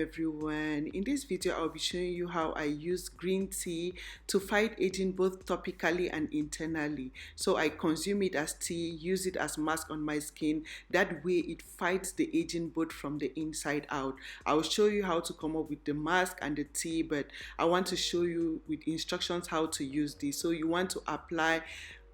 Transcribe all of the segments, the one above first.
everyone. In this video I'll be showing you how I use green tea to fight aging both topically and internally. So I consume it as tea, use it as mask on my skin. That way it fights the aging both from the inside out. I'll show you how to come up with the mask and the tea, but I want to show you with instructions how to use this. So you want to apply,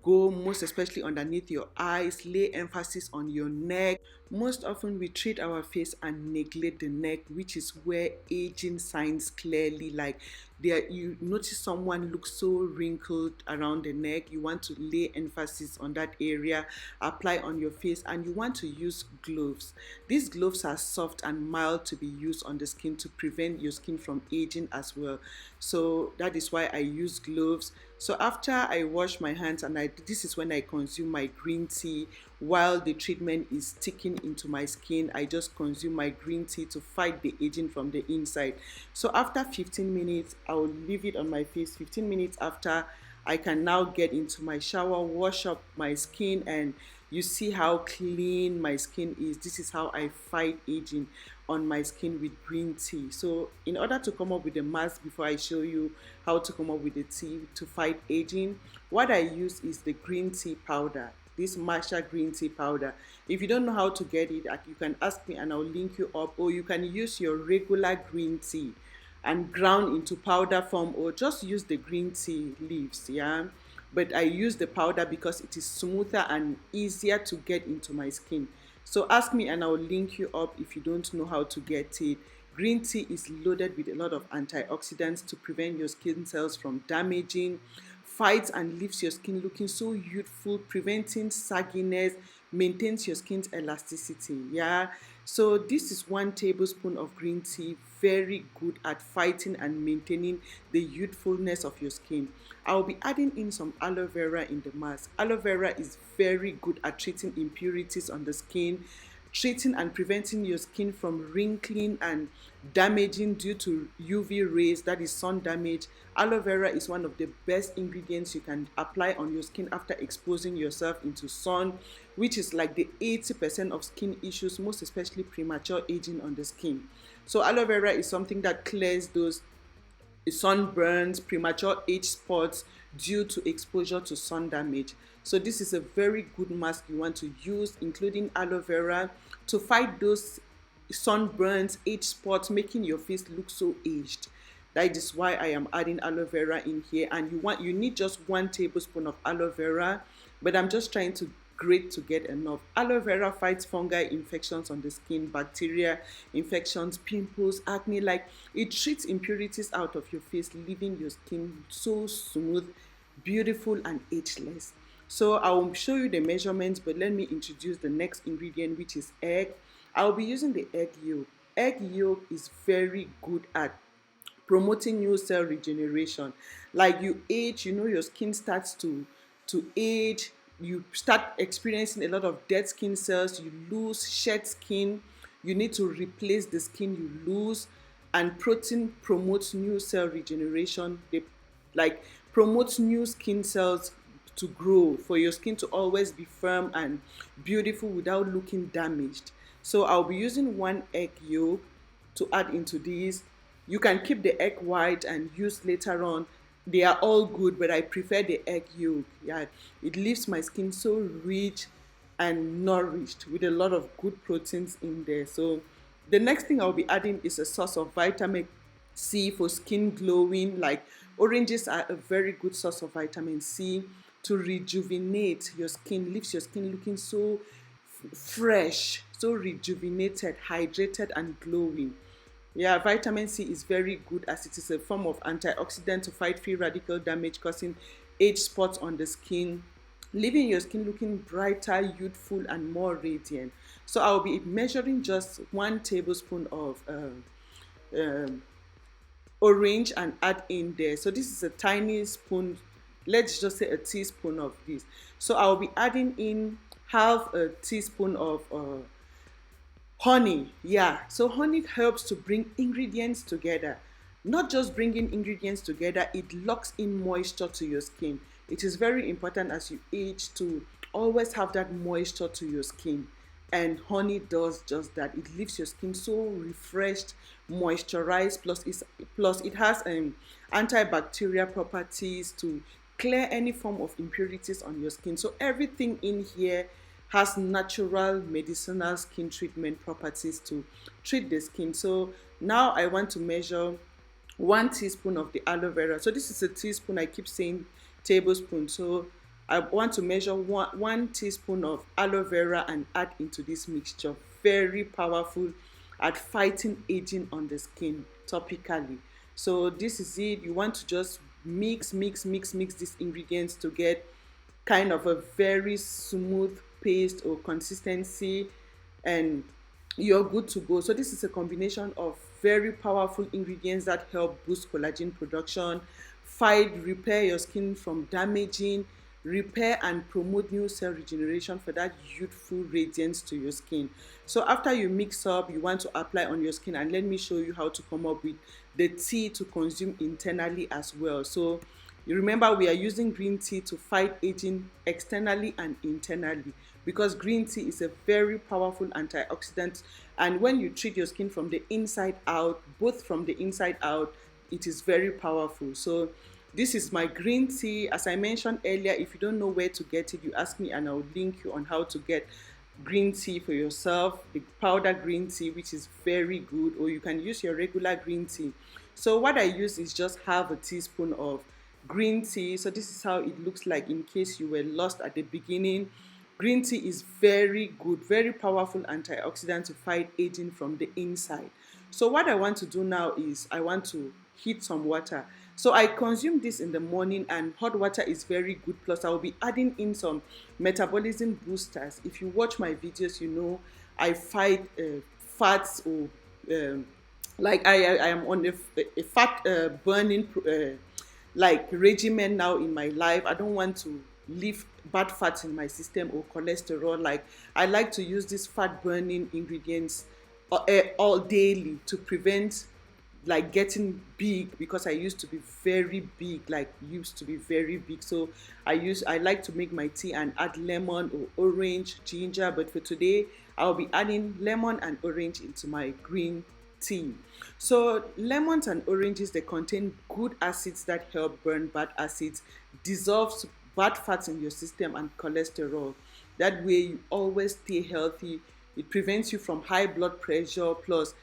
go most especially underneath your eyes, lay emphasis on your neck. Most often we treat our face and neglect the neck, which is where aging signs clearly. Like there, you notice someone looks so wrinkled around the neck. You want to lay emphasis on that area, apply on your face, and you want to use gloves. These gloves are soft and mild to be used on the skin to prevent your skin from aging as well. So that is why I use gloves. So after I wash my hands, and this is when I consume my green tea. While the treatment is sticking into my skin, I just consume my green tea to fight the aging from the inside. So after 15 minutes, I will leave it on my face. 15 minutes after, I can now get into my shower, wash up my skin, and you see how clean my skin is. This is how I fight aging on my skin with green tea. So in order to come up with the mask, before I show you how to come up with the tea to fight aging, what I use is the green tea powder, this matcha green tea powder. If you don't know how to get it, you can ask me and I'll link you up, or you can use your regular green tea and ground into powder form, or just use the green tea leaves. Yeah, but I use the powder because it is smoother and easier to get into my skin. So ask me and I'll link you up if you don't know how to get it. Green tea is loaded with a lot of antioxidants to prevent your skin cells from damaging, fights and leaves your skin looking so youthful, preventing sagginess, maintains your skin's elasticity. Yeah, so this is 1 tablespoon of green tea, very good at fighting and maintaining the youthfulness of your skin. I'll be adding in some aloe vera in the mask. Aloe vera is very good at treating impurities on the skin, treating and preventing your skin from wrinkling and damaging due to UV rays, that is sun damage. Aloe vera is one of the best ingredients you can apply on your skin after exposing yourself into sun, which is like the 80% of skin issues, most especially premature aging on the skin. So aloe vera is something that clears those sunburns, premature age spots due to exposure to sun damage. So this is a very good mask you want to use, including aloe vera, to fight those sunburns, age spots, making your face look so aged. That is why I am adding aloe vera in here, and you need just 1 tablespoon of aloe vera, but I'm just trying to grate to get enough. Aloe vera fights fungal infections on the skin, bacteria infections, pimples, acne. Like it treats impurities out of your face, leaving your skin so smooth, beautiful, and ageless. So I will show you the measurements, but let me introduce the next ingredient, which is egg. I'll be using the egg yolk. Egg yolk is very good at promoting new cell regeneration. Like you age, your skin starts to age, you start experiencing a lot of dead skin cells, you lose shed skin, you need to replace the skin you lose, and protein promotes new cell regeneration. They like promotes new skin cells to grow, for your skin to always be firm and beautiful without looking damaged. So I'll be using 1 egg yolk to add into these. You can keep the egg white and use later on. They are all good, but I prefer the egg yolk. Yeah, it leaves my skin so rich and nourished with a lot of good proteins in there. So the next thing I'll be adding is a source of vitamin C for skin glowing. Like oranges are a very good source of vitamin C to rejuvenate your skin, leaves your skin looking so fresh, so rejuvenated, hydrated, and glowing. Yeah, vitamin C is very good as it is a form of antioxidant to fight free radical damage causing age spots on the skin, leaving your skin looking brighter, youthful, and more radiant. So I'll be measuring just 1 tablespoon of orange and add in there. So this is a tiny spoon, let's just say a teaspoon of this. So I'll be adding in half a teaspoon of honey. Yeah, so honey helps to bring ingredients together. Not just bringing ingredients together, it locks in moisture to your skin. It is very important as you age to always have that moisture to your skin. and honey does just that. It leaves your skin so refreshed, moisturized, plus it has antibacterial properties to clear any form of impurities on your skin. So everything in here has natural medicinal skin treatment properties to treat the skin. So now I want to measure 1 teaspoon of the aloe vera. So this is a teaspoon. I keep saying tablespoon. So I want to measure one teaspoon of aloe vera and add into this mixture. Very powerful at fighting aging on the skin topically. So this is it. You want to just mix these ingredients to get kind of a very smooth paste or consistency, and you're good to go. So this is a combination of very powerful ingredients that help boost collagen production, repair your skin from damaging, repair and promote new cell regeneration for that youthful radiance to your skin. So after you mix up, you want to apply on your skin, and let me show you how to come up with the tea to consume internally as well. So you remember, we are using green tea to fight aging externally and internally, because green tea is a very powerful antioxidant, and when you treat your skin from the inside out, both from the inside out, it is very powerful. So this is my green tea. As I mentioned earlier, if you don't know where to get it, you ask me and I'll link you on how to get green tea for yourself, the powder green tea, which is very good, or you can use your regular green tea. So what I use is just half a teaspoon of green tea. So this is how it looks like in case you were lost at the beginning. Green tea is very good, very powerful antioxidant to fight aging from the inside. So what I want to do now is I want to heat some water. So I consume this in the morning, and hot water is very good. Plus I will be adding in some metabolism boosters. If you watch my videos, you know I fight fats, or like I am on a fat burning like regimen now in my life. I don't want to leave bad fats in my system or cholesterol. Like, I like to use these fat burning ingredients all daily to prevent like getting big, because I used to be very big, so I like to make my tea and add lemon or orange, ginger, but for today I'll be adding lemon and orange into my green tea. So lemons and oranges, they contain good acids that help burn bad acids, dissolves bad fats in your system and cholesterol. That way you always stay healthy. It prevents you from high blood pressure. Plus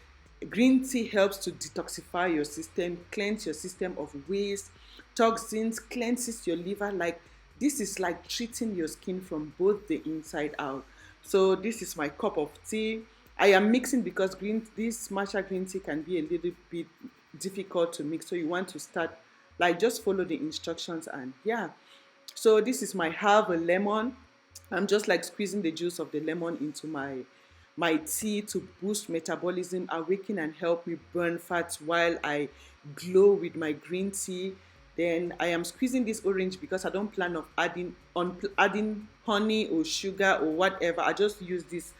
green tea helps to detoxify your system, cleanse your system of waste, toxins, cleanses your liver. Like, this is like treating your skin from both the inside out. So this is my cup of tea. I am mixing because this matcha green tea can be a little bit difficult to mix. So you want to start, like, just follow the instructions, and yeah. So this is my half a lemon. I'm just like squeezing the juice of the lemon into my tea to boost metabolism, awaken and help me burn fats while I glow with my green tea. Then I am squeezing this orange because I don't plan of adding honey or sugar or whatever. I just use this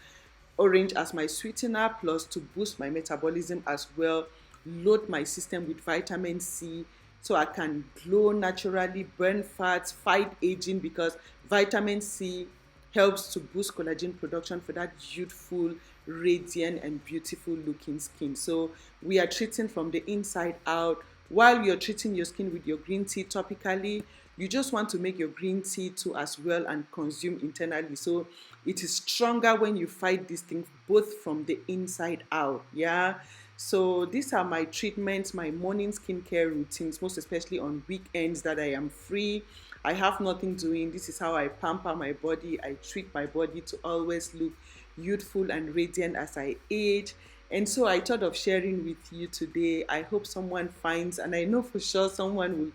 orange as my sweetener, plus to boost my metabolism as well, load my system with vitamin C so I can glow naturally, burn fats, fight aging, because vitamin C helps to boost collagen production for that youthful, radiant, and beautiful looking skin. So we are treating from the inside out. While you're treating your skin with your green tea topically, you just want to make your green tea too as well and consume internally. So it is stronger when you fight these things both from the inside out. Yeah. So these are my treatments, my morning skincare routines, most especially on weekends that I am free. I have nothing doing. This is how I pamper my body. I treat my body to always look youthful and radiant as I age. And so I thought of sharing with you today. I hope someone finds, and I know for sure someone will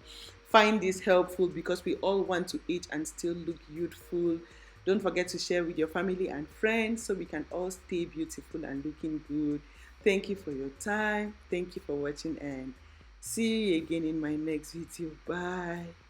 find this helpful, because we all want to age and still look youthful. Don't forget to share with your family and friends so we can all stay beautiful and looking good. Thank you for your time. Thank you for watching, and see you again in my next video. Bye.